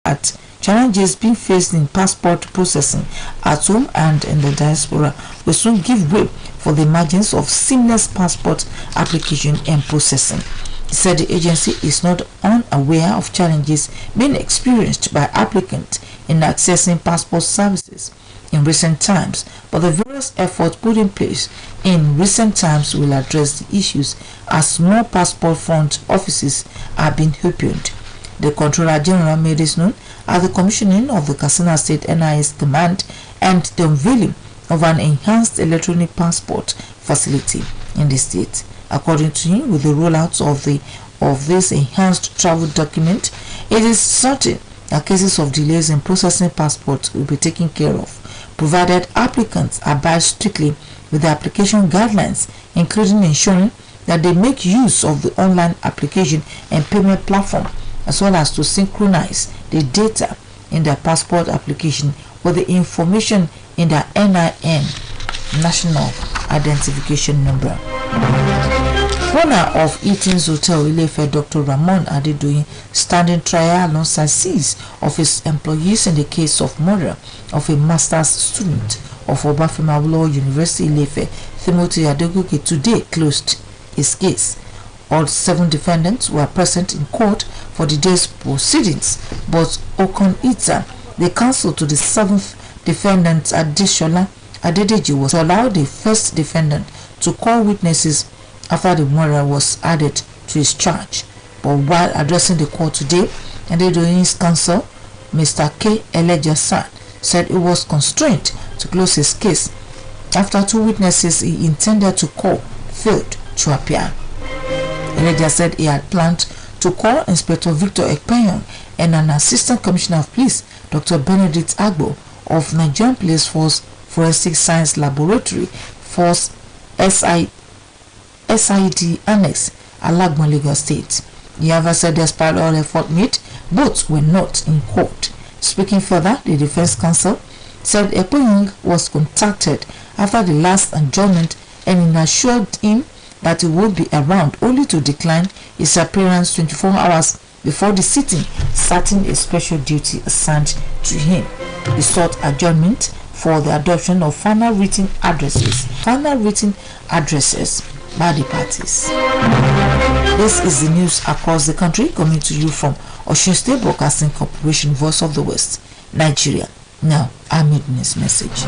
at challenges being faced in passport processing at home and in the diaspora will soon give way for the emergence of seamless passport application and processing. He said the agency is not unaware of challenges being experienced by applicants in accessing passport services in recent times, but the various efforts put in place in recent times will address the issues as more passport front offices are being opened. The Controller General made this known at the commissioning of the Katsina State NIS command and the unveiling of an enhanced electronic passport facility in the state. According to him, with the rollout of this enhanced travel document, it is certain that cases of delays in processing passports will be taken care of, provided applicants abide strictly with the application guidelines, including ensuring that they make use of the online application and payment platform, as well as to synchronize the data in their passport application with the information in their NIN, National Identification Number. Owner of Eaton's Hotel Ilefe, Dr. Ramon Adedoyin, standing trial alongside 6 of his employees in the case of murder of a master's student of Obafemi Awolowo University Ilefe, Timothy Adegoke, today closed his case. All 7 defendants were present in court for the day's proceedings, but Okon Ita, the counsel to the 7th defendant, Adeshola Adedeji, was allowed the first defendant to call witnesses after the murder was added to his charge. But while addressing the court today, Adedoyin's counsel, Mr. K. Elejasan, said he was constrained to close his case after 2 witnesses he intended to call failed to appear. Eleja said he had planned to call Inspector Victor Ekpenyong and an Assistant Commissioner of Police, Dr. Benedict Agbo, of Nigerian Police Force Forensic Science Laboratory, Force SID Annex, Alagbon, Lagos State. The other said despite all effort made, both were not in court. Speaking further, the defense counsel said Ekpenyong was contacted after the last adjournment and assured him that he would be around, only to decline his appearance 24 hours before the sitting, citing a special duty assigned to him. He sought adjournment for the adoption of final written addresses by the parties. This is the news across the country, coming to you from Osun State Broadcasting Corporation, Voice of the West, Nigeria. Now, I'm reading this message.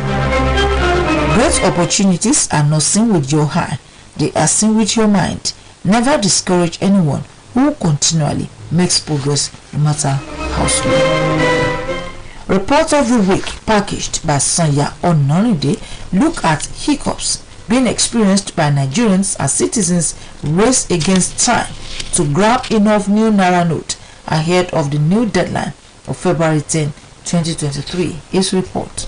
Great opportunities are not seen with your eye, they are seen with your mind. Never discourage anyone who continually makes progress, no matter how slow. Report of the week, packaged by Sanya Ononide, look at hiccups being experienced by Nigerians as citizens race against time to grab enough new Naira note ahead of the new deadline of February 10, 2023. His report.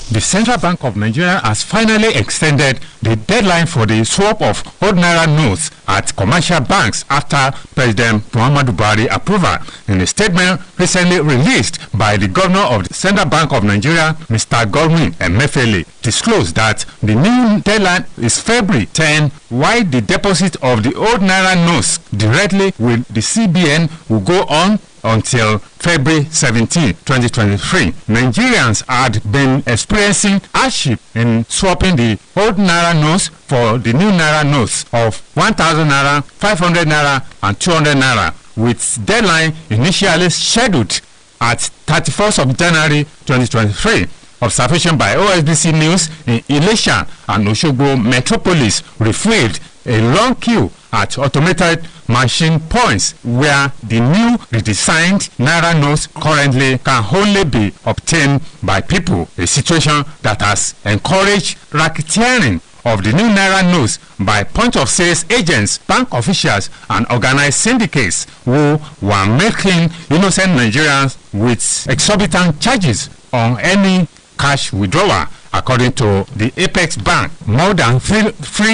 The Central Bank of Nigeria has finally extended the deadline for the swap of old Naira notes at commercial banks after President Muhammadu Buhari approval. In a statement recently released by the Governor of the Central Bank of Nigeria, Mr. Godwin Emefiele, disclosed that the new deadline is February 10, while the deposit of the old Naira notes directly with the CBN will go on until February 17, 2023. Nigerians had been experiencing hardship in swapping the old Naira notes for the new Naira notes of 1,000 Naira, 500 Naira, and 200 Naira, with deadline initially scheduled at 31st of January 2023. Observation by OSBC News in Ilesha and Osogbo Metropolis revealed a long queue at automated machine points where the new redesigned Naira notes currently can only be obtained by people, a situation that has encouraged racketeering of the new Naira notes by point-of-sales agents, bank officials, and organized syndicates who were making innocent Nigerians with exorbitant charges on any cash withdrawal. According to the Apex Bank, more than 3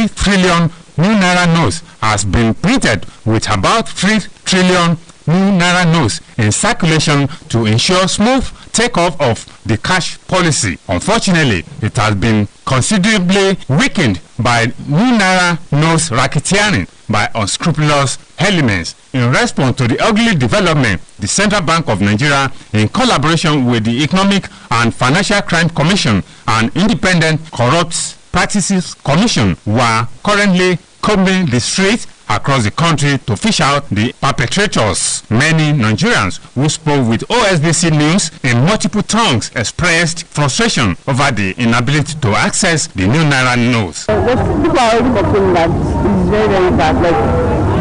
trillion new Naira notes has been printed, with about 3 trillion new Naira notes in circulation to ensure smooth takeoff of the cash policy. Unfortunately, it has been considerably weakened by new Naira notes racketeering by unscrupulous elements. In response to the ugly development, the Central Bank of Nigeria, in collaboration with the Economic and Financial Crime Commission and Independent Corrupt Practices Commission, were currently combing the streets across the country to fish out the perpetrators. Many Nigerians who spoke with OSBC News in multiple tongues expressed frustration over the inability to access the new Naira notes. The people are already complaining that it's very, very bad. Like,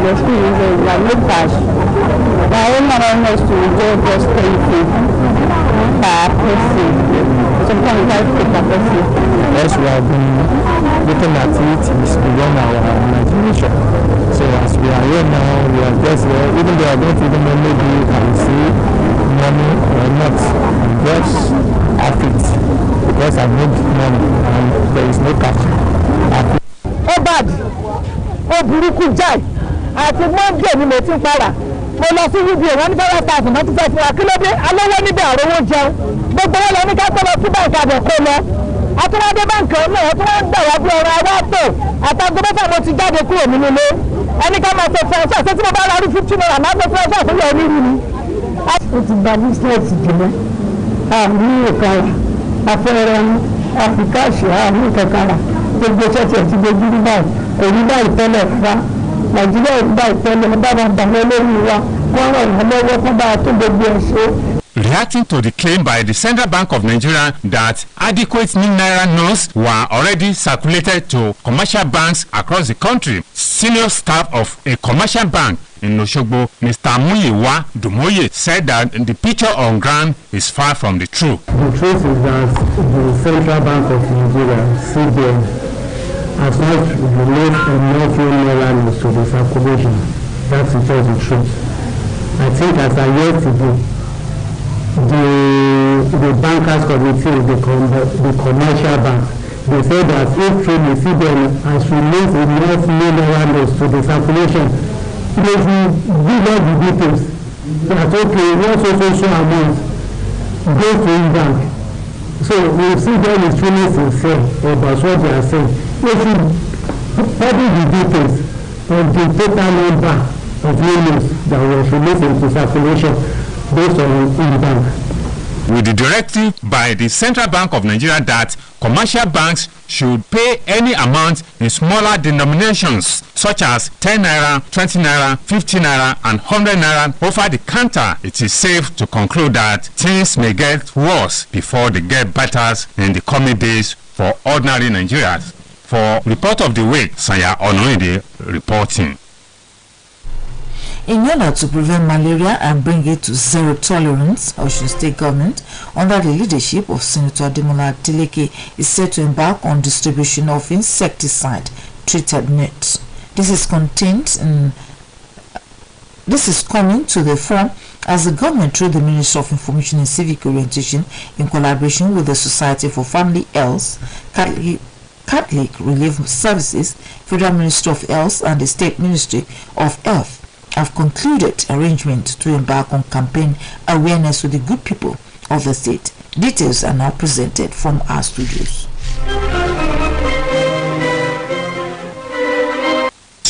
the experience is like no cash. The only one is to just 10K per person. Sometimes I take per person. Yes, we have been looking at activities beyond our imagination. So as we are here now, we are just here, even though I don't even know maybe you can see money or not, I'm just at it because I need money and there is no cash. Oh bad! Oh burúkú jai! Àti Monday ni mo ti ń para. Mo lọ sí UBA wọ́n ní 5,000 wọ́n ti fẹ́ fún wa kí ló dé alówó níbẹ̀ àrówó jẹun. Gbogbo wọn lọ ní ká tó lọ sí báńkì àbẹ̀kọ́ lọ. Àtúwádé báńkì náà wọ́n tún wọ́n ń gbà wá bí ọ̀rọ̀ awátò. Àtàgbọ́ mẹ́fà mo ti jáde kúrò nínú ilé. Ẹni ká máa ṣe fẹ́ẹ́sì àti tí mo bá rárí 50 naira máa ṣe fẹ́ẹ́sì àtúnyẹ̀ onírú ni. Ó ti gba bísíǹsì jùlọ. Àmì ìkàrà, afẹ́rẹ́ ní àfikáṣì àmì ìkàkàrà. Gbogbo ṣẹ́ṣẹ́ ti gbogbo rí báyìí. Èyí báyìí tẹ́lẹ̀ fúra. Nàìjíríà èyí báyìí tẹ́lẹ̀ bá wọn dàgbẹ́ lórí wa. Wọ́n ràn wọ́n lọ́wọ́ fún bá a tó gbogbo ẹ̀ ṣe. Reacting to the claim by the Central Bank of Nigeria that adequate new Naira notes were already circulated to commercial banks across the country, senior staff of a commercial bank in Oshogbo, Mr. Muyiwa Dumoye, said that the picture on ground is far from the truth. The truth is that the Central Bank of Nigeria, CBN, has not released enough new Naira notes to the circulation. That's just the truth. I think as I yesterday, the bankers committee of the commercial bank, they said that if the CBN has released enough new Naira notes to the circulation, they will give us the details that okay, what so amount goes to each bank. So we see them is really sincere about what they are saying. They should publish the details of the total number of new notes that was released into circulation based on each bank. With the directive by the Central Bank of Nigeria that commercial banks should pay any amount in smaller denominations such as 10 naira, 20 naira, 50 naira and 100 naira over the counter, it is safe to conclude that things may get worse before they get better in the coming days for ordinary Nigerians. For Report of the Week, Sanya Onoide reporting. In order to prevent malaria and bring it to zero tolerance, Osun State Government, under the leadership of Senator Ademola Adeleke, is set to embark on distribution of insecticide-treated nets. This is coming to the fore as the government, through the Ministry of Information and Civic Orientation, in collaboration with the Society for Family Health, Catholic Relief Services, Federal Ministry of Health, and the State Ministry of Health, have concluded arrangement to embark on campaign awareness with the good people of the state. Details are now presented from our studios.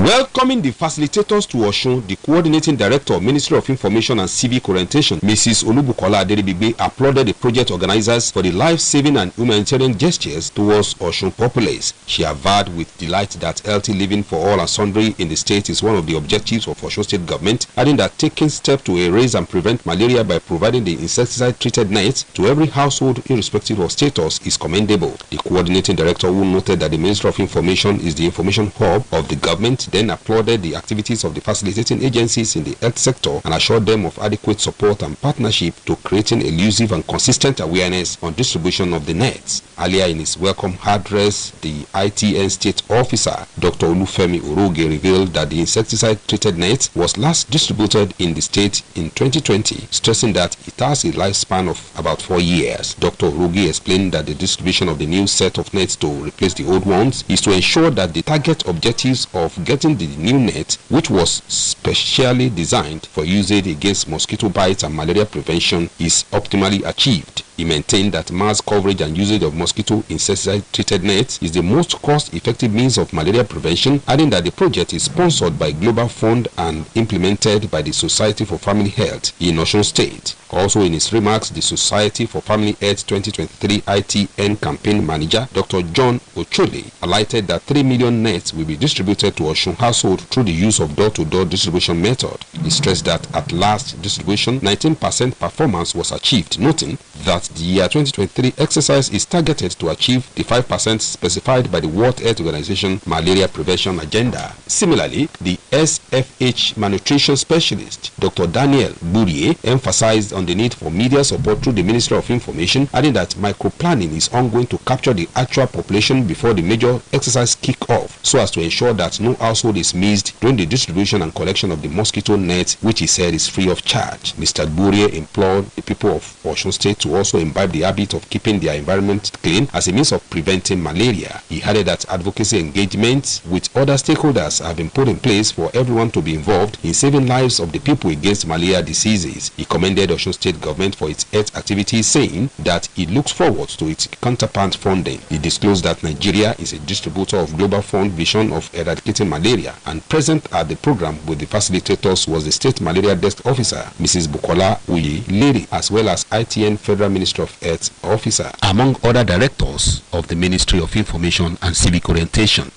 Welcoming the facilitators to Osun, the coordinating director, Ministry of Information and Civic Orientation, Mrs. Olubukola Aderibigbe, applauded the project organizers for the life-saving and humanitarian gestures towards Osun populace. She averred with delight that healthy living for all and sundry in the state is one of the objectives of Osun State government, adding that taking steps to erase and prevent malaria by providing the insecticide-treated nets to every household irrespective of status is commendable. The coordinating director, who noted that the Ministry of Information is the information hub of the government, then applauded the activities of the facilitating agencies in the health sector and assured them of adequate support and partnership to creating elusive and consistent awareness on distribution of the nets. Earlier in his welcome address, the ITN state officer, Dr. Olufemi Oroge, revealed that the insecticide-treated net was last distributed in the state in 2020, stressing that it has a lifespan of about 4 years. Dr. Oroge explained that the distribution of the new set of nets to replace the old ones is to ensure that the target objectives of getting the new net, which was specially designed for usage against mosquito bites and malaria prevention, is optimally achieved. He He maintained that mass coverage and usage of mosquito insecticide-treated nets is the most cost-effective means of malaria prevention, adding that the project is sponsored by Global Fund and implemented by the Society for Family Health in Osun State. Also in his remarks, the Society for Family Health 2023 ITN campaign manager, Dr. John Ochole, highlighted that 3 million nets will be distributed to Osun households through the use of door-to-door distribution method. He stressed that at last distribution, 19% performance was achieved, noting that the year 2023 exercise is targeted to achieve the 5% specified by the World Health Organization malaria prevention agenda. Similarly, the SFH malnutrition specialist, Dr. Daniel Burier, emphasized on the need for media support through the Ministry of Information, adding that micro-planning is ongoing to capture the actual population before the major exercise kick off, so as to ensure that no household is missed during the distribution and collection of the mosquito net, which he said is free of charge. Mr. Burier implored the people of Osun State to also imbibe the habit of keeping their environment clean as a means of preventing malaria. He added that advocacy engagements with other stakeholders have been put in place for everyone to be involved in saving lives of the people against malaria diseases. He commended Osun State government for its health activities, saying that it looks forward to its counterpart funding. He disclosed that Nigeria is a distributor of Global Fund vision of eradicating malaria, and present at the program with the facilitators was the State Malaria Desk Officer, Mrs. Bukola Uye Lady, as well as ITN Federal Ministry of Health Officer, among other directors of the Ministry of Information and Civic Orientation.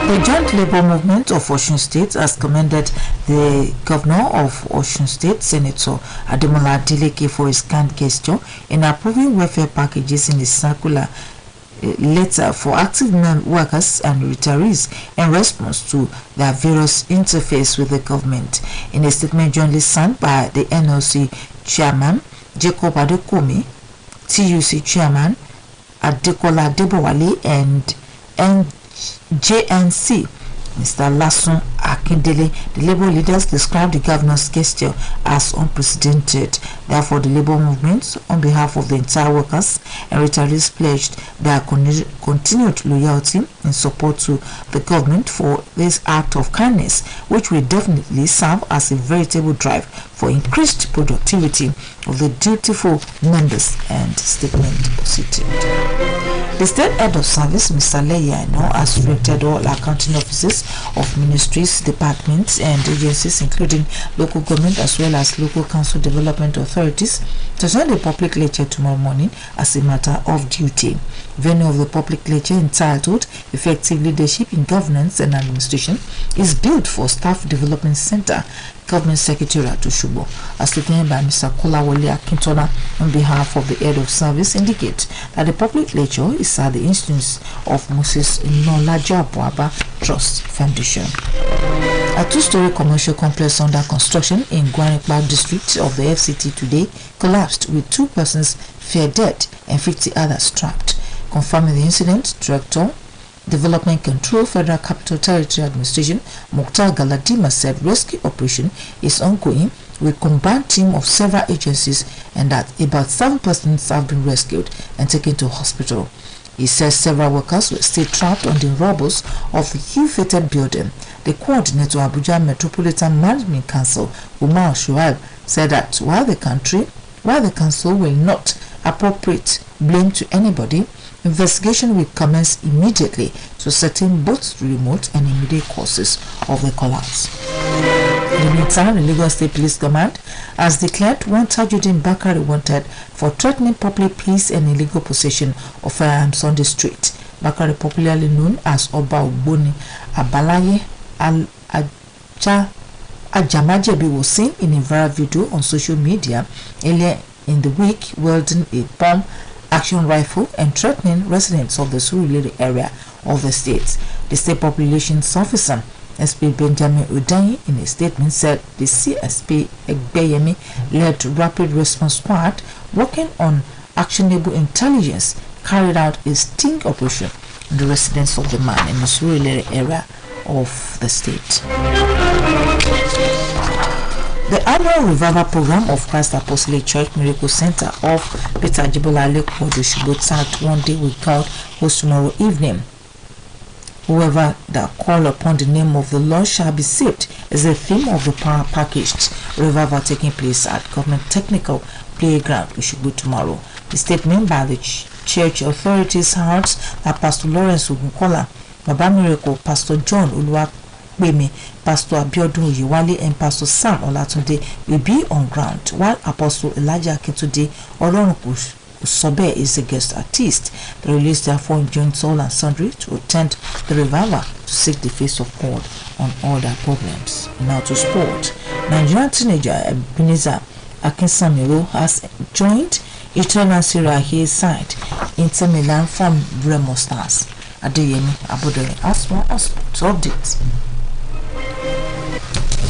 The Joint Labour Movement of Osun State has commended the Governor of Osun State, Senator Ademola Adeleke, for his kind gesture in approving welfare packages in the circular letter for active workers and retirees in response to their various interface with the government. In a statement jointly signed by the NLC Chairman Jacob Adekomi, TUC Chairman Adekola Debowale, and JNC Mr. Lasun Akindele, the Labour leaders described the governor's gesture as unprecedented. Therefore, the Labour movement, on behalf of the entire workers and retirees, pledged their continued loyalty and support to the government for this act of kindness, which will definitely serve as a veritable drive for increased productivity of the dutiful members. And statement posited. The State Head of Service, Mr. Leyano, has directed all accounting offices of ministries, departments and agencies, including local government as well as local council development authorities, to attend the public lecture tomorrow morning as a matter of duty. Venue of the public lecture, entitled Effective Leadership in Governance and Administration, is built for Staff Development Center, Government Secretariat to Shubo. A statement by Mr. Kolawole Akintola on behalf of the Head of Service indicates that the public lecture is at the instance of Moses Nolajo Abuaba Trust Foundation. A two-story commercial complex under construction in Gwanikpa district of the FCT today collapsed, with 2 persons fell dead and 50 others trapped. Confirming the incident, Director Development Control, Federal Capital Territory Administration, Mukhtar Galadima, said rescue operation is ongoing with a combined team of several agencies, and that about 7 persons have been rescued and taken to hospital. He says several workers were still trapped on the rubble of the ill-fated building. The coordinator of Abuja Metropolitan Management Council, Umar Shuaib, said that while the council will not appropriate blame to anybody, investigation will commence immediately to ascertain both the remote and immediate causes of the collapse. In the meantime, the Lagos State Police Command has declared one Tajuddin Bakari wanted for threatening public peace and illegal possession of firearms on the street. Bakari, popularly known as Oba Ogboni Abalaye Ajamajebi, was seen in a viral video on social media earlier in the week wielding a bomb action rifle and threatening residents of the Surulere area of the state. The state populations officer, SP Benjamin Udayi, in a statement said the CSP Egbeyemi led rapid response squad working on actionable intelligence carried out a sting operation on the residents of the man in the Surulere area of the state. The annual revival program of Christ Apostolic Church Miracle Center of Peter Jibola Lekwodo Shibot South one day will called host tomorrow evening. Whoever that call upon the name of the Lord shall be saved is the theme of the power packaged revival taking place at Government Technical Playground, Oshogbo tomorrow. The statement by the church authorities hearts that Pastor Lawrence Ogunkola, Baba Miracle, Pastor John Uluwapemi, Pastor Abiodun Oyewale, and Pastor Sam Olatunde will be on ground, while Apostle Elijah Akintunde Olorunku Sobe is a guest artist. The release therefore joined Soul and Sundry to attend the revival to seek the face of God on all their problems. Now to sport. Nigerian teenager Ebenezer Akinsamiro has joined Eternal Syria his side Inter Milan from Remo Stars. Adeyemi Abodere as well as updates.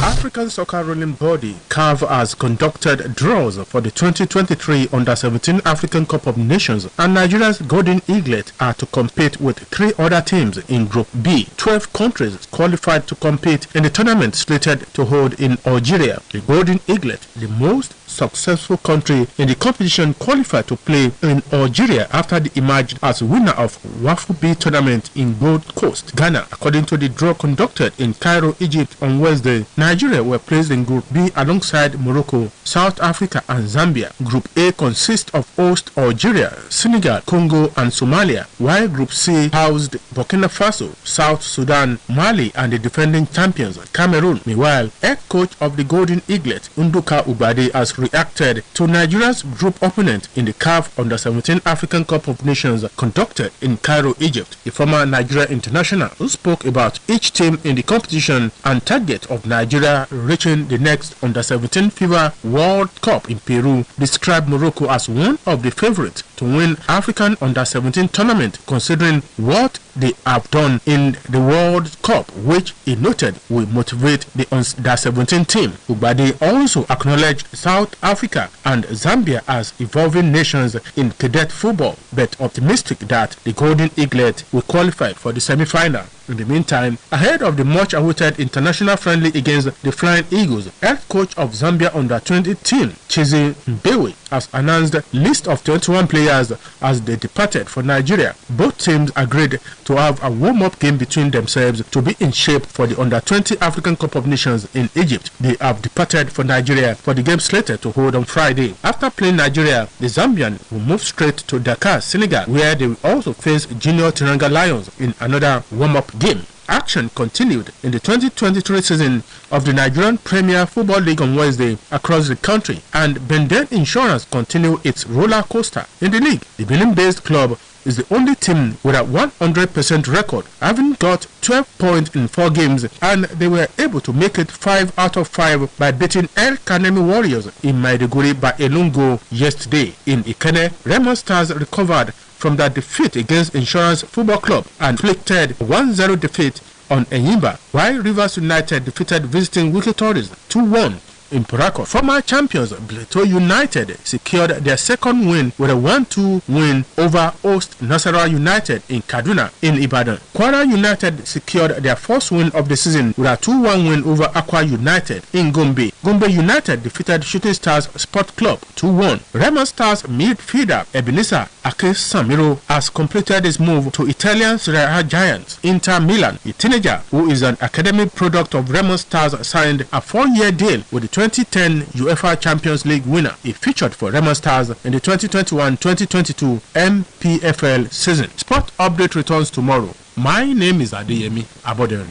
African Soccer Ruling Body CAF has conducted draws for the 2023 Under-17 African Cup of Nations, and Nigeria's Golden Eaglet are to compete with 3 other teams in Group B. 12 countries qualified to compete in the tournament slated to hold in Algeria. The Golden Eaglet, the most successful country in the competition, qualified to play in Algeria after they emerged as winner of WAFU B tournament in Gold Coast, Ghana. According to the draw conducted in Cairo, Egypt on Wednesday, Nigeria were placed in Group B alongside Morocco, South Africa and Zambia. Group A consists of host Algeria, Senegal, Congo and Somalia, while Group C housed Burkina Faso, South Sudan, Mali and the defending champions Cameroon. Meanwhile, head coach of the Golden Eaglet, Nduka Ubade, has reacted to Nigeria's group opponent in the CAF Under-17 African Cup of Nations conducted in Cairo, Egypt. The former Nigeria international, who spoke about each team in the competition and target of Nigeria reaching the next Under-17 FIFA World Cup in Peru, described Morocco as one of the favorites to win African Under-17 tournament, considering what they have done in the World Cup, which he noted will motivate the Under-17 team. Ubade also acknowledged South Africa and Zambia as evolving nations in cadet football, but optimistic that the Golden Eaglet will qualify for the semi-final. In the meantime, ahead of the much-awaited international friendly against the Flying Eagles, head coach of Zambia Under-20 team, Chizi Mbewe, has announced a list of 21 players as they departed for Nigeria. Both teams agreed to have a warm-up game between themselves to be in shape for the Under-20 African Cup of Nations in Egypt. They have departed for Nigeria for the game slated to hold on Friday. After playing Nigeria, the Zambian will move straight to Dakar, Senegal, where they will also face Junior Teranga Lions in another warm-up game. Action continued in the 2023 season of the Nigerian Premier Football League on Wednesday across the country, and Benden Insurance continued its roller coaster. In the league, the Benin-based club is the only team with a 100% record, having got 12 points in 4 games, and they were able to make it 5 out of 5 by beating El Kanemi Warriors in Maiduguri by a lone goal yesterday. In Ikene, Remo Stars recovered from that defeat against Insurance Football Club and inflicted 1-0 defeat on Enyimba, while Rivers United defeated visiting Wiki Tourists 2-1 in Porako. Former champions Plateau United secured their second win with a 1-2 win over host Nasarawa United in Kaduna. In Ibadan, Kwara United secured their first win of the season with a 2-1 win over Akwa United in Gombe. Gombe United defeated Shooting Stars Sport Club 2-1. Remo Stars midfielder Ebenezer Akinsamiro has completed his move to Italian Serie A giants Inter Milan. The teenager, who is an academic product of Remo Stars, signed a 4-year deal with the 2010 UEFA Champions League winner. He featured for Remo Stars in the 2021-2022 MPFL season. Sport update returns tomorrow. My name is Adeyemi Abodere.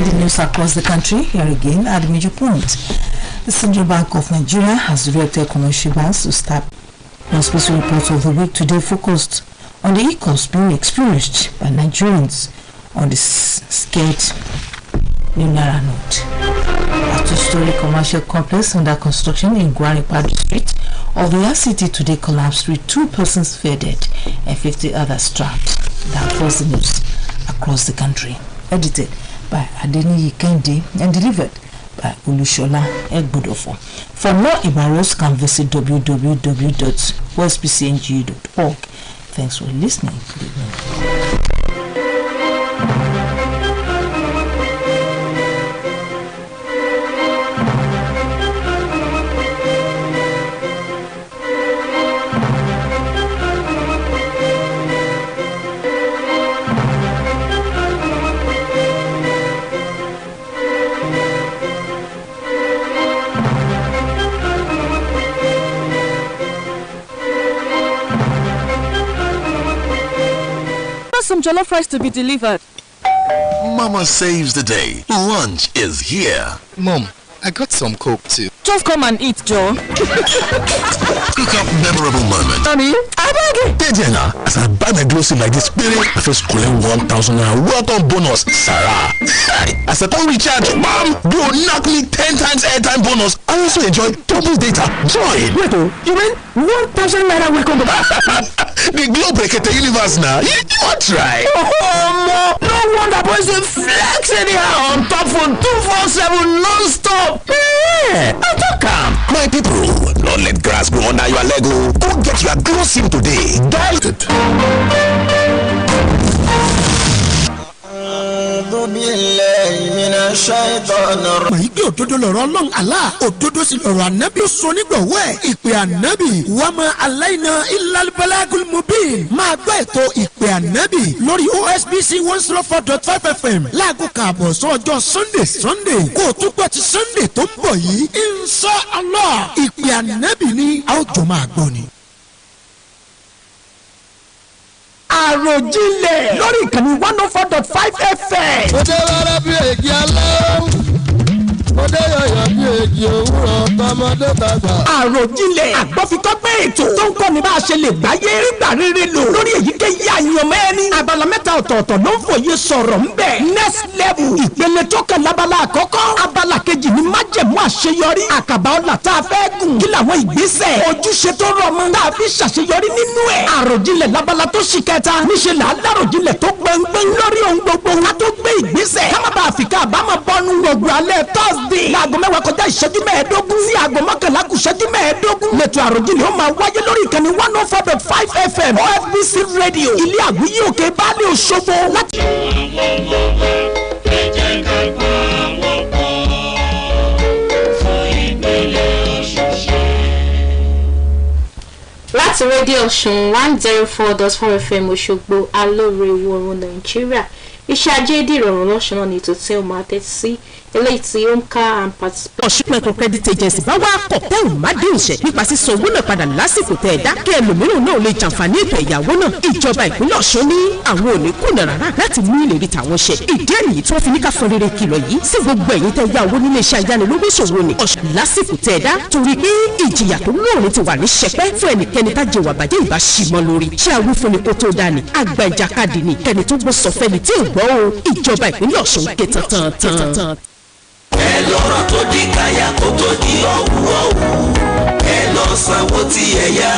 The news across the country, here again at the major point. The Central Bank of Nigeria has directed commercial banks to start the special report of the week today, focused on the e-costs being experienced by Nigerians on the scared new Naira note. A 2-story commercial complex under construction in Gwaripa district of the city today collapsed with 2 persons dead and 50 others trapped. That was the news across the country. Edited by Adeni Kendi and delivered by Ulushola Egbodofo. For more Ibaros, can visit www.osbcng.org. Thanks for listening. Good evening. Some jollof rice to be delivered. Mama saves the day. Lunch is here. Mom, I got some Coke too. Just come and eat, Joe. Cook up memorable moment. Mommy, I beg you. Dejena, as I buy my glossy like this spirit, I first collect 1,000 naira welcome bonus. Sarah. As I don't recharge, mom, bro, knock me 10 times airtime bonus. I also enjoy double data. Join. Wait, you mean 1,000 naira welcome bonus? The globe break at the universe now. You want try? Oh, no wonder boys will flex anyhow on top for 247 non-stop. Yeah, I don't come. My people, don't let grass grow under your leg. Go get your glow sim today. Dial it. Màá gbé òdodo lọ̀rọ̀ ọlọ́run àlá òdodo sí lọ̀rọ̀ ànábì ó sọ nígbàwọ́ ẹ̀ ìpè ànábì wà má aláìná ìlàlùbálágùn mubin máa gbọ́ ètò ìpè ànábì lórí OSBC 104.5 FM láago kààbọ̀ sọ ọjọ́ Sunday kó o tún gbọ́ ti Sunday tó ń bọ̀ yìí insha Allah ìpè ànábì ní a ó jọ máa gbọ́ ni. Àròjinlẹ̀ lórí ìkànnì 104.5 FM. Ó dé wàrà bí èjì alẹ́ ó dé yọ̀yọ̀ bí èjì òwúrọ̀ tọmọdé tàgbà. Àròjinlẹ̀ àgbọ̀fikọ́gbẹ́ ètò tó ń kọ́ni bá a ṣe lè gbáyé nígbà rere lò lórí èyíkéyìí àyànmọ́ ẹni. Abala mẹ́ta ọ̀tọ̀ọ̀tọ̀ ló ń fòye sọ̀rọ̀ ń bẹ̀. Next level ìpele tó kàn lábala àkọ́kọ́. Abala kejì ni májẹ̀mú àṣeyọrí. Àkàbà ọ̀là tá a fẹ́ gùn. Kí làwọn ìgbésẹ̀ ojúṣe tó rọ̀ mọ́ tá a fi ṣàṣeyọrí nínú ẹ̀. Àròjinlẹ̀ lábala tó ṣì kẹta. Níṣẹ́ là á láròjinlẹ̀ tó gbẹngbẹ́ng lórí ohun gbogbo. Ká tó gbé ìgbésẹ̀. Ká má bàa fi ká àbámọ̀ bọ́nú gbogbo alẹ́ Thursday. Láago mẹ́wàá kọjá ìṣẹ́jú mẹ́ẹ̀ẹ́dógún sí aago mọ́kànlá kù ìṣẹ́jú mẹ́ẹ̀ẹ́dógún. Lẹ́tọ̀ àròjinlẹ̀ ó máa wáyé lórí ìkànnì 104.5 FM OSBC Radio ilé àgbéyé òkè Baálé Òṣogbo láti. Láti rédíò Ọ̀ṣun 104.4 FM Òṣogbo alóore ìwọ̀-oòrùn Nàìjíríà iṣẹ́ ajé dìrọ̀rùn lọ́sùn náà ní ètò tí ó máa tẹ́tí sí eléyìí tí ó ń ká and participate. Ọ̀ṣun Micro Credit Agency bá wá kọ̀ tẹ́ ò má dé ìṣẹ́ nípa sísan owó náà padà lásìkò tẹ̀ ẹ̀dá kí ẹlòmíràn náà lè jàǹfààní ètò ẹ̀yáwó náà. Ìjọba ìpínlẹ̀ Ọ̀ṣun ní àwọn ò ní kùnà rárá láti mú ìlérí tàwọn ṣẹ. Ìdí èyí tí wọ́n fi ní ká fọn rere kìlọ̀ yìí sí gbogbo ẹ̀yin tẹ́ yá owó nílé iṣẹ́ ayánilówó ìṣòwò ni Ọ̀ṣun lásìkò tẹ̀ ẹ̀dá torí pé ìjìyà tó lóòrìn ti wà ní ṣẹpẹ́ fún ẹnikẹ́ni tá jẹ wà bàjẹ́ ìbá ṣìmọ́ lórí. Ṣé awífúnni kó tó dání àgbà ìjàkadì ni kẹ́ni tó gbọ́ sọ fẹ́ni tí ò gbọ́ o. Ìjọba ìpínlẹ̀ Ọ̀ṣun ké tantan. Ẹ lọ́rọ̀ tó di káyà kó tó di ọ̀wù ẹ lọ sanwó tí ẹ yá.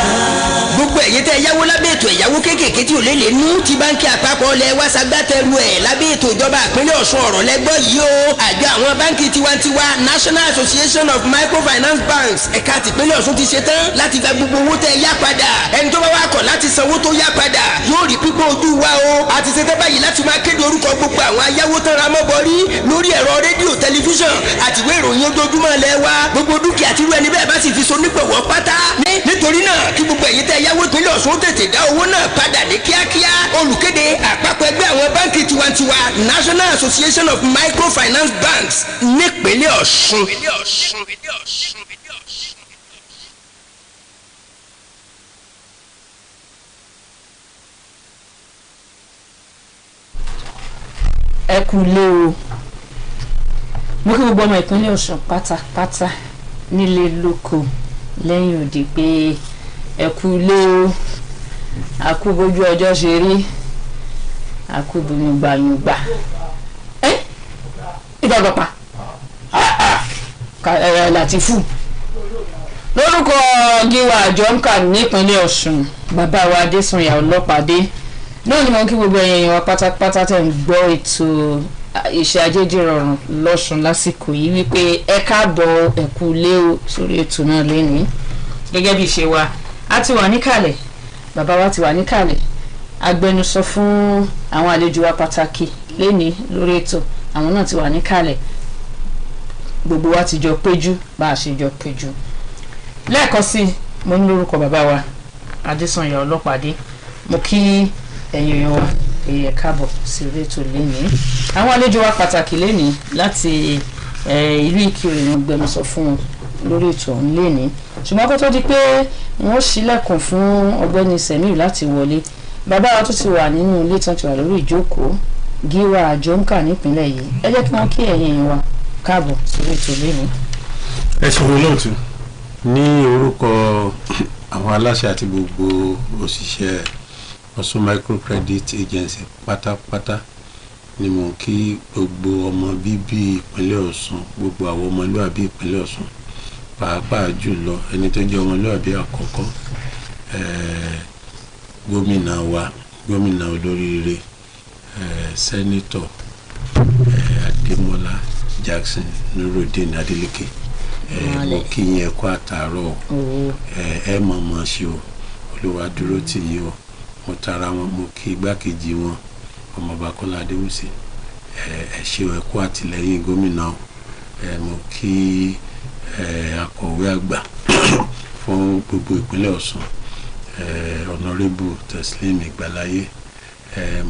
Gbogbo ẹ̀yin tẹ́ yáwó lábẹ́ ètò ẹ̀yáwó kéékèèké tí ò lè lè nú ti báńkì àpapọ̀ lẹ wá ṣagbátẹrù ẹ̀ lábẹ́ ètò ìjọba ìpínlẹ̀ Ọ̀ṣun ọ̀rọ̀ lẹ́gbọ́ yìí o. Àjọ àwọn báńkì tiwantiwa National Association of Microfinance Banks ẹ̀ka tìpínlẹ̀ Ọ̀ṣun ti ṣe tán láti gba gbogbo owó tẹ́ yá padà. Ẹni tó bá wá kọ̀ láti sanwó tó yá padà yóò rí pípọ́ ojú wa o. A ti ṣe tán báyìí láti máa kéde orúkọ gbogbo àwọn ayáwó tán ra mọ́bọrí lórí ẹ̀rọ rédíò tẹlifíṣàn àtiwé ìròyìn ojoojúmọ́ lẹ wa. Gbogbo dúkìá tí irú ẹni bẹ́ẹ̀ bá sì fi so nípòwọ́ pátá. Nítorí náà kí gbogbo ẹ̀yin tẹ́ yáwó ìpínlẹ̀ Ọ̀ṣun tètè dá owó náà padà ní kíákíá. Olùkéde àpapọ̀ ẹgbẹ́ àwọn báńkì tiwantiwa National Association of Microfinance Banks nípínlẹ̀ Ọ̀ṣun. Ẹ kú lé o mo kí gbogbo ọmọ ìpínlẹ̀ Ọ̀ṣun pátápátá nílé lóko lẹ́yìn òdì pé ẹ kú lé o àkú bójú ọjọ́ ṣe rí àkú gbùngbàyùngbà ìdọ̀dọ̀pá Làtífù lórúkọ gíwá àjọǹkà nípínlẹ̀ Ọ̀ṣun bàbá wa Adésùnyà Ọlọ́pàdé náà ni mo kí gbogbo ẹ̀yin wa pátápátá tẹ̀ ń gbọ́ ètò iṣẹ́ ajé dìrọ̀rùn lọ́sùn lásìkò yìí wípé ẹ káàbọ̀ ẹ kú lé o sórí ètò náà lẹ́ni gẹ́gẹ́ bí ṣe wa a ti wà níkàlẹ̀ bàbá wa ti wà níkàlẹ̀ agbẹnusọ fún àwọn àlejò wa pàtàkì lẹ́ni lórí ètò àwọn náà ti wà níkàlẹ̀ gbogbo wa ti jọ péjú bá a ṣe jọ péjú lẹ́ẹ̀kan sí mo ní lórúkọ bàbá wa Adésànyà Ọlọ́pàdé mo kí ẹ̀yin èèyàn wa èyẹ káàbọ̀ sí orí ètò lẹ́ni àwọn àlejò wa pàtàkì lẹ́ni láti ìlú Ìkirè ni gbẹnusọ fún wọn lórí ètò ọ̀hún lẹ́ni ṣùgbọ́n kó tó di pé wọ́n ṣílẹ̀kùn fún ọ̀gbẹ́ni Sẹ̀míù láti wọlé bàbá wa tó ti wà nínú ilé tán ti wà lórí ìjókòó Gíwá Àjọǹkà nípínlẹ̀ yìí ẹ jẹ́ kí wọ́n kí ẹ̀yin èèyàn wa káàbọ̀ sórí ètò lẹ́ni. ẹ ṣe wọn lóòtú ní orúkọ àwọn aláṣẹ àti gbogbo òṣìṣẹ́ Ọ̀ṣun Microcredit Agency pátápátá ni mo kí gbogbo ọmọ bíbí ìpínlẹ̀ Ọ̀ṣun gbogbo àwọn ọmọlúwàbí ìpínlẹ̀ Ọ̀ṣun pàápàá jùlọ ẹni tó jẹ́ ọmọlúwàbí àkọ́kọ́ gómìnà wa gómìnà olóríire sẹ́nitọ̀ Adémọ́lá Jackson Nurudeen Adeleke mo kí yín kú àtàárọ̀ ẹ mọ̀ọ́mọ̀ ṣe o Olúwa dúró tì yín o mo tara wọn mo kí igbákejì wọn ọmọọba Kọ́lá Adéwùsì ẹ ṣe ẹ kú àtìlẹ́yìn gómìnà mo kí akọ̀wé àgbà fún gbogbo ìpínlẹ̀ Ọ̀ṣun Honorable Teslim Ìgbàláyé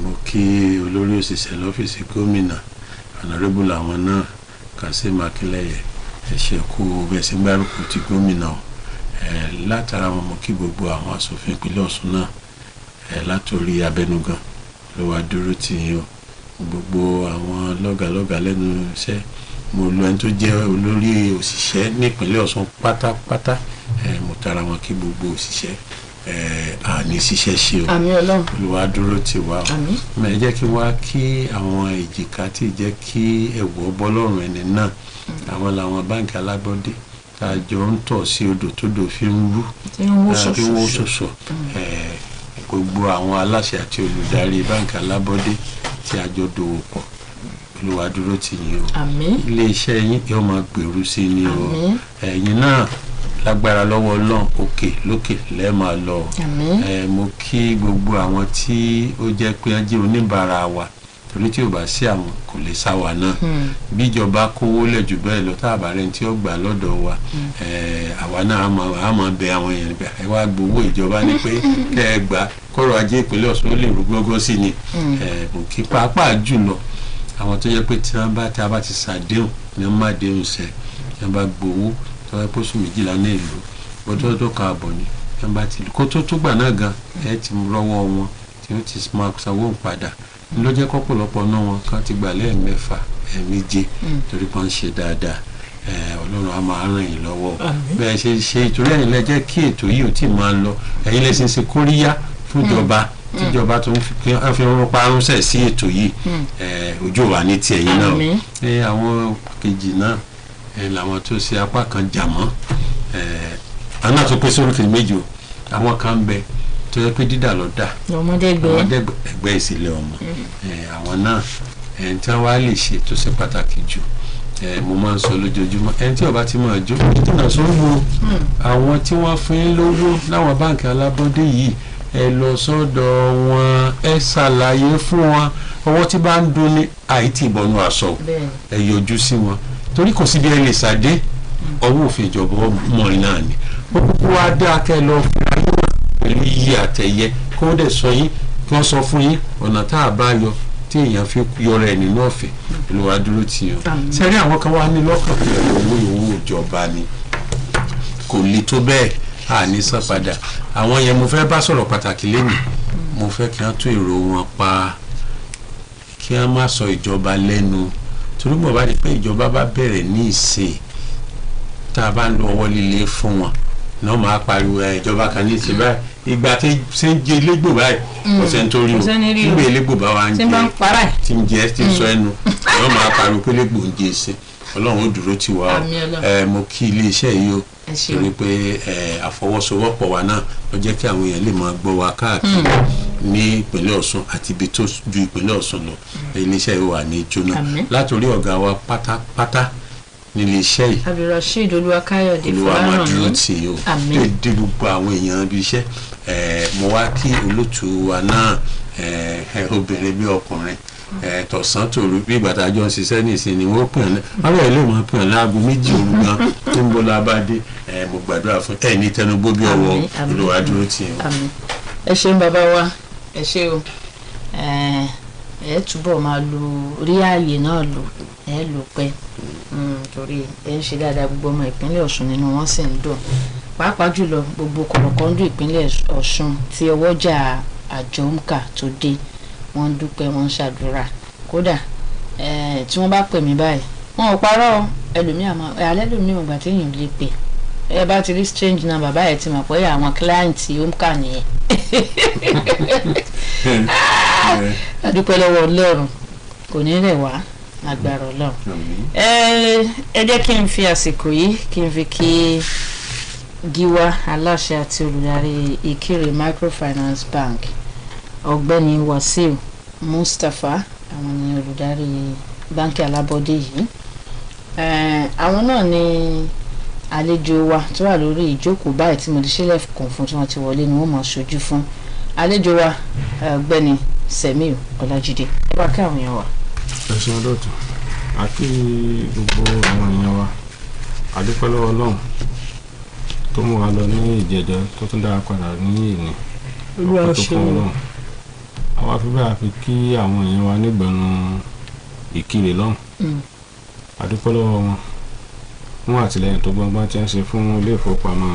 mo kí olórí òṣìṣẹ́ lọ́fíìsì gómìnà Honorable àwọn náà Kasim Akínlẹ́yẹ ẹ ṣe kú bẹ́ẹ̀ sí gbárùkù ti gómìnà látara wọn mo kí gbogbo àwọn aṣòfin ìpínlẹ̀ Ọ̀ṣun náà látòrí abẹnugan ló wá dúró tì yín o gbogbo àwọn lọ́gàlọ́gà lẹ́nu iṣẹ́ mo lo ẹni tó jẹ́ olórí òṣìṣẹ́ nípínlẹ̀ Ọ̀ṣun pátápátá mo tara wọn kí gbogbo òṣìṣẹ́ àní ṣiṣẹ́ ṣe o Olúwa dúró tì wá o mẹ jẹ́ kí wá kí àwọn èjìká tí jẹ́ kí ẹ̀wọ̀ bọ́lọ́run ẹni náà àwọn làwọn báńkì alábọ́dé tá a jọ ń tọ̀ sí odò tó dò fi ń rú tí wọ́n ṣoṣo gbogbo àwọn aláṣẹ àti olùdarí báńkì alábọ́dé tí a jọ dòwò pọ̀ Olúwa dúró tì yín o iléeṣẹ́ yín yóò máa gbèrú sí ni o ẹ̀yin náà lágbára lọ́wọ́ Ọlọ́run òkè lókè lẹ́ẹ̀ máa lọ mo kí gbogbo àwọn tí ó jẹ́ pé wọ́n jẹ́ oníbàárà wa torí tí ò bá sí àwọn kò lè sá wa náà bíjọba kówó lẹ̀ jù bẹ́ẹ̀ lọ tá a bá rẹ̀ tí ó gbà lọ́dọ̀ wa àwa náà a máa bẹ àwọn èèyàn nígbà ẹ wá gbowó ìjọba ní pé kẹ́ ẹ gbà kọ́rọ̀ ajé ìpínlẹ̀ Ọ̀ṣun ó lè rú gbọ́ngàn sí ni mo kí pàápàá jùlọ àwọn tó yẹ pé tí a bá ti ṣàdéhùn ni wọ́n má déhùn sẹ́ tí wọ́n bá gbowó tó yẹ pósù méjìlá ní ìlú bọ́tọ́ tó ka àbọ̀ ni tí wọ́n bá ti kó tó gbà náà gan ẹ ti rọ́wọ́ wọn tí wọ́n ti máa sanwó padà ló jẹ́ kọ́pọ̀lọpọ̀ náà wọn kan ti gbà lẹ́ẹ̀mẹ́fà ẹ̀ẹ̀méje torí pé wọ́n ń ṣe dáadáa Ọlọ́run á máa ràn yín lọ́wọ́ bẹ́ẹ̀ ṣe ìtorí ẹ̀yin lẹ jẹ́ kí ètò yìí ò tí máa lọ ẹ̀yin lẹ ṣe kóríyá fúnjọba tíjọba tó ń fi rún parúnṣẹ́ sí ètò yìí ojú wa ní ti ẹ̀yin náà àwọn kejì náà làwọn tó ṣe apá kan jà mọ́ àwọn náà tó pé sórí méjì o àwọn kan ń bẹ tó yẹ pé dídà lọ dà ọmọdé ẹgbẹ́ ìsìlẹ̀ ọmọ àwọn náà tí wọ́n wá lè ṣe tó ṣe pàtàkì jù mo máa ń sọ lójoojúmọ́ ẹni tí ó bá ti máa jó tìǹà sóńgbò àwọn tí wọ́n fún yín lówó láwọn báǹkì alábọ́dé yìí ẹ lọ sọ́dọ̀ wọn ẹ ṣàlàyé fún wọn ọwọ́ tí bá ń dún ní àìtí ìbọnú aṣọ ẹ yọjú sí wọn torí kò sí bí ẹ lè ṣàdé ọwọ́ òfin ìjọba mọ̀rin náà ni ó kúkú wá dá kẹ́ lọ fúnra yín wọn pẹ̀lú iye àtẹ̀yẹ kí wọ́n dẹ̀ sọ yín kí wọ́n sọ fún yín ọ̀nà tá a bá yọ tí èèyàn fi yọra ẹ̀ nínú ọ̀fẹ́ Olúwa dúró tì yàn sẹ́rí àwọn kan wá ní lọ́kàn pé owó ìjọba ni kò le tó bẹ́ẹ̀ àní san padà àwọn yẹn mo fẹ́ bá sọ̀rọ̀ pàtàkì lẹ́nu mo fẹ́ kí wọ́n tún èrò wọn pa kí wọ́n má sọ ìjọba lẹ́nu torí mo bá di pé ìjọba bá bẹ̀rẹ̀ ní ìsìn tá a bá ń lo ọwọ́ líle fún wọn náà máa pariwo ìjọba kan ní ìsìn báyìí ìgbà tí ṣe ń jẹ elégbò báyìí ọ̀sẹ̀ ń torí o nígbà elégbò bá wa ń jẹ tí ń jẹ tí ń sọ ẹnu náà máa pariwo pé elégbò ń jẹ sí Ọlọ́run ó dúró tì wá o mo kí iléeṣẹ́ yìí o torí pé àfọwọ́sowọ́pọ̀ wa náà ló jẹ́ kí àwọn èèyàn lè máa gbọ́ wa káàkiri ní ìpínlẹ̀ Ọ̀ṣun àti ibi tó ju ìpínlẹ̀ Ọ̀ṣun lọ iléeṣẹ́ yìí wà ní jóná látòrí ọ̀gá wa pátápátá nílé iṣẹ́ yìí. Abdulrasheed Olúwakáyọ̀dé Olúwa máa dúró tì í o dé gbogbo àwọn èèyàn ibi iṣẹ́ mo wá kí olóòtú wa náà obìnrin bí ọkùnrin tọ̀sán tòru bí ìgbà tá a jọ ń ṣiṣẹ́ nìsín ni wọ́n pè ọ́n wọ́n bẹ̀rẹ̀ lè mọ̀ pè ọ́n láago 2 òru gan tó ń bọ́ lábàdé mo gbàdúrà fún ní tẹnugbó bí ọwọ́ Olúwa dúró tì í o. ẹ ṣeun bàbá wa ẹ ṣe o ẹ túbọ̀ máa lo orí ààyè náà lò ẹ lò pẹ́ torí ẹ ń ṣe dáadáa gbogbo ọmọ ìpínlẹ̀ Ọ̀ṣun nínú wọn sì ń dùn pàápàá jùlọ gbogbo kọ̀rọ̀kọ́ndù ìpínlẹ̀ Ọ̀ṣun tí ọwọ́jà àjọ ńkà tó dé wọ́n dúpẹ́ wọ́n ṣàdúrà kódà tí wọ́n bá pè mí báyìí wọn ò parọ́ ẹlòmíà alẹ́ lòmíà ìgbà tí èèyàn lè pè ẹ bá ti rí strange náà bàbá ẹ ti mọ̀ pé àwọn kíláǹtì ńkà nìyẹn adúpẹ́ lọ́wọ́ Ọlọ́run kò ní rẹ̀ wá agbára Ọlọ́run ẹ jẹ́ kí n fi àsìkò yìí kí n fi kí Gíwá aláṣẹ àti olùdarí Ìkirè Microfinance Bank ọ̀gbẹ́ni Wasiu Mustapha àwọn ni olùdarí báńkì alábọ́dé yìí àwọn náà ni àlejò wa tó wà lórí ìjókòó báyìí tí mo ti ṣílẹ̀ kàn fún tí wọ́n ti wọlé ni wọ́n máa ṣojú fún àlejò wa ọ̀gbẹ́ni Semiu Ọlájídé ẹ bá kí àwọn èèyàn wa. ẹ ṣeun lóòótọ́ àti gbogbo àwọn èèyàn wa àdúpẹ́ lọ́wọ́ Ọlọ́run tó mú wa lọ ní ìjẹjọ tó tún dára padà ní ìní Olúwa ṣeun àwọn afẹ́fẹ́ àfi kí àwọn èèyàn wa nígbẹ̀rún Ìkirè lọ́hùn àdúpẹ́ lọ́wọ́ wọn fún àtìlẹ́yìn tó gbọ́ngbọ́n tí wọ́n ṣe fún ilé ìfowópamọ́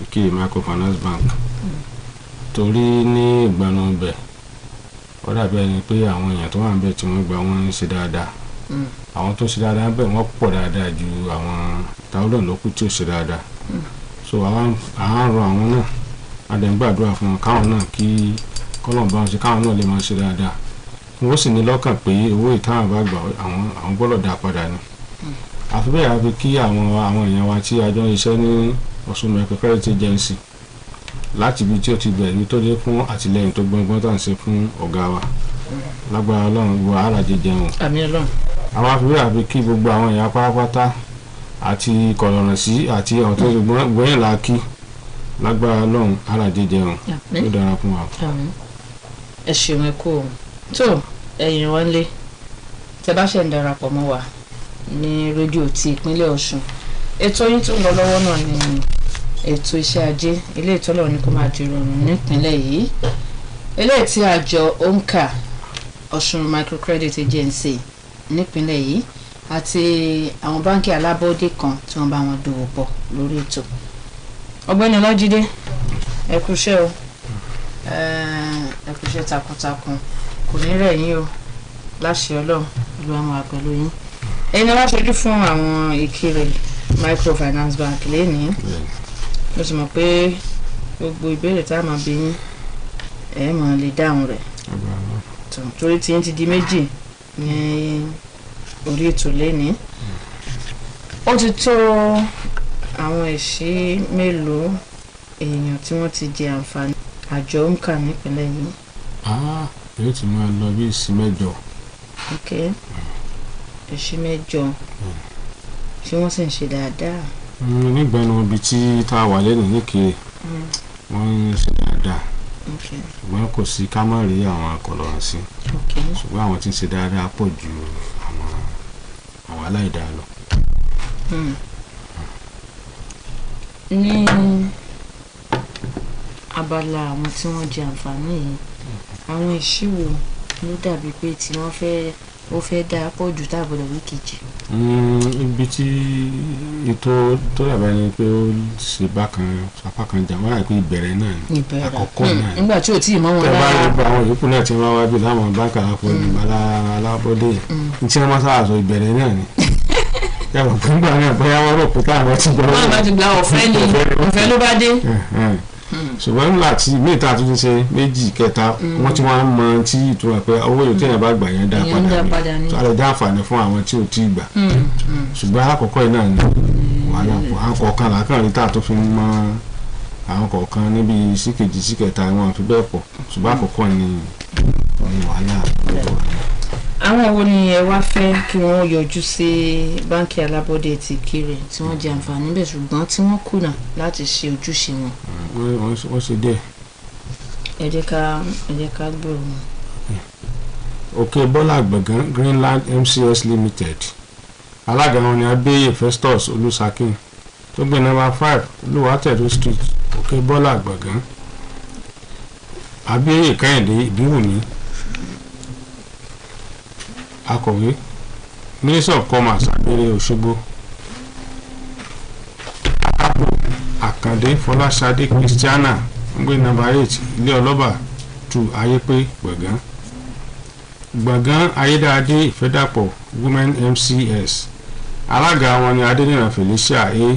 Ìkirè Microfinance Bank torí ní ìgbẹ̀rún ibẹ̀ ó dàbí ẹni pé àwọn èèyàn tó wà ń bẹ̀ tí wọ́n gba wọn ń ṣe dáadáa àwọn tó ṣe dáadáa bẹ̀ wọ́n pọ̀ dáadáa ju àwọn táwọn lókù tí ò ṣe dáadáa so àwọn rọ àwọn náà adẹ̀ǹgbàdúrà fún wọn káwọn náà kí kọ́lọ̀ bá wọn ṣe káwọn náà lè máa ṣe dáadáa wọ́n sì ní lọ́kàn pé owó ìtàn bá gbà àwọn gbọ́dọ̀ dá padà ni àfi bẹ́ẹ̀ àfi kí àwọn èèyàn wa tí a jọ ń ṣiṣẹ́ ní Ọ̀ṣun Microcredit Agency láti ibi tí ó ti bẹ̀rẹ̀ tó dé fún àtìlẹ́yìn tó gbọ́ngbọ́n tá à ń ṣe fún ọ̀gá wa lágbára Ọlọ́run gbogbo àràjẹ jẹun àmín Ọlọ́run àwọn àfi bẹ́ẹ̀ àfi kí gbogbo àwọn èèyàn pátápátá àti kọ̀lọ̀rọ̀ sí àti àwọn tó gbọ́yìn láàkí lágbára Ọlọ́run àràjẹ jẹun ló dára fún wa. ẹ ṣeun ẹ kú o tó ẹ̀yin wọn lé tẹ bá ṣe ń darapọ̀ mọ́ wa ní rédíò ti ìpínlẹ̀ Ọ̀ṣun ètò yín tó ń lọ lọ́wọ́ náà ni ètò iṣẹ́ ajé ilé ìtọ́lọ̀ ní kó máa di rọrùn nípínlẹ̀ yìí eléyìí tí àjọ ONCA Ọ̀ṣun Microcredit Agency nípínlẹ̀ yìí àti àwọn báńkì alábọ́dé kan tí wọ́n bá wọn dòwò pọ̀ lórí ètò ọ̀gbẹ́ni Ọlájídé ẹ kúṣẹ́ o ẹ kúṣẹ́ takuntakun kò ní rẹ̀ yín o láṣẹ Ọlọ́run ìlú àwọn àpẹẹlú yín ẹni wá ṣojú fún àwọn Ìkirè Microfinance Bank lẹ́nìí mo sì mọ̀ pé gbogbo ìbéèrè tá a máa bí yín ẹ máa lè dáhùn rẹ̀ torí tí yín ti di méjì ní orí ètò lẹ́nìí ó ti tó àwọn ìṣí mélòó èèyàn tí wọ́n ti jẹ àǹfààní àjọ ONCA nípínlẹ̀ yìí. yóò ti máa lọ bí ìsí mẹ́jọ. ok ìṣí mẹ́jọ tí wọ́n sì ń ṣe dáadáa. nígbàánu ibi tí tá a wà lẹ́nu níkiri wọ́n ń ṣe dáadáa ṣùgbọ́n kò sí ká má rí àwọn akọ̀lọ̀rọ̀ sí ṣùgbọ́n àwọn tí ń ṣe dáadáa pọ̀ ju àwọn aláìdáa lọ. ní abala àwọn tí wọ́n jẹ àǹfààní yìí àwọn ìṣíwò ló dàbí pé tí wọ́n ó fẹ́ dá pọ̀ jù táàbọ̀dọ̀ wí kejì. ibi tí ètò tó dàbí ẹni pé ó ṣe bákan apá kan jà wọ́n rà pé ìbẹ̀rẹ̀ náà ni àkọ́kọ́ náà ni nígbà tí ò tí ì mọ́ wọn rárá. tẹ́ bá rí gbogbo àwọn yòókù náà tí wọ́n wá bí láwọn báńkì alábọ́dé ní tí wọ́n máa sábà sọ ìbẹ̀rẹ̀ náà ni yàrá fún gbà náà bóyá wọ́n rò pé káwọn ti gbọ́ wọ́n bá ti gba ọ̀fẹ́ ni ọ̀fẹ́ ló bá dé. ṣùgbọ́n nígbà tí mẹ́ta tó ti ṣe méjì kẹta wọ́n ti wá ń mọ tí ìtura pé owó yóò tẹ̀yàn bá gbà yẹn dá padà ní tó a lè dá àǹfààní fún àwọn tí ò tí ì gbà ṣùgbọ́n alákọ̀ọ́kọ́ yìí náà ni wàhálà pọ̀ àwọn kọ̀ọ̀kan làákàn rí tá a tó fi mọ àwọn kọ̀ọ̀kan níbi síkejì síkẹta wọn àfi bẹ́ẹ̀ pọ̀ ṣùgbọ́n àkọ́kọ́ ni wàhálà lọ́wọ́. àwọn wo ni ẹ wá fẹ́ kí wọ́n yọjú sí báńkì alábọ́dé ti Ìkirè tí wọ́n jẹ àǹfààní bẹ̀ ṣùgbọ́n tí wọ́n kùnà láti ṣe ojúṣe wọn. wọ́n ṣe díẹ̀. ẹ jẹ́ ká gbòòrò wọn. Òkè Bọ́lá Gbọ̀ngàn Greenland MCS Limited alága wọn ni Abẹ́yẹ Festus Olúsakin tó gbé nọ́mbà 5 Olúwàtẹ̀dó Street Òkè Bọ́lá Gbọ̀ngàn. Abẹ́yẹ Kẹ́hìndé Ìbíwùmí akọ̀wé Minister of Commerce Àgbèrè Òṣogbo. Àbò Àkàndé Fọláṣadé Christiana ń gbé nọ́mbà 8 Ilé Ọlọ́bà 2 Ayépé Gbọ̀ngàn. Gbọ̀ngàn Ayédáadé Ìfẹ́dàpọ̀ Women MCS alága wọn ni Adéníran Felicia A